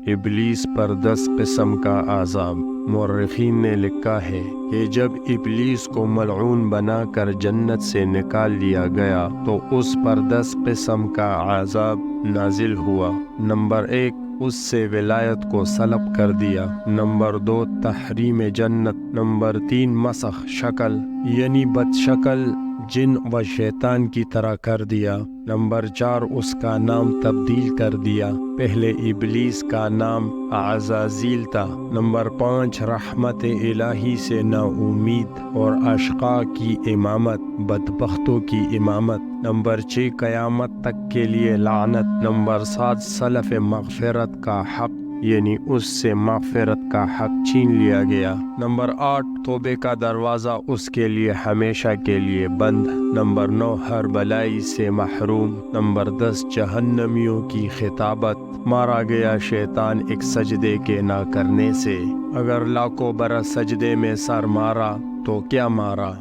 ابلیس پر 10 قسم کا عذاب۔ مورخین نے لکھا ہے کہ جب ابلیس کو ملعون بنا کر جنت سے نکال لیا گیا تو اس پر 10 قسم کا عذاب نازل ہوا۔ نمبر 1، اس سے ولایت کو سلب کر دیا۔ نمبر 2، تحریم جنت۔ نمبر 3، مسخ شکل یعنی بد شکل جن و شیطان کی طرح کر دیا۔ نمبر 4، اس کا نام تبدیل کر دیا، پہلے ابلیس کا نام عزازیل تھا۔ نمبر 5، رحمت الہی سے نا امید اور اشقاء کی امامت، بدبختوں کی امامت۔ نمبر 6، قیامت تک کے لیے لعنت۔ نمبر 7، سلف مغفرت کا حق یعنی اس سے مغفرت کا حق چھین لیا گیا۔ نمبر 8، توبے کا دروازہ اس کے لیے ہمیشہ کے لیے بند۔ نمبر 9، ہر بلائی سے محروم۔ نمبر 10، جہنمیوں کی خطابت۔ مارا گیا شیطان ایک سجدے کے نہ کرنے سے۔ اگر لاکھوں برس سجدے میں سر مارا تو کیا مارا۔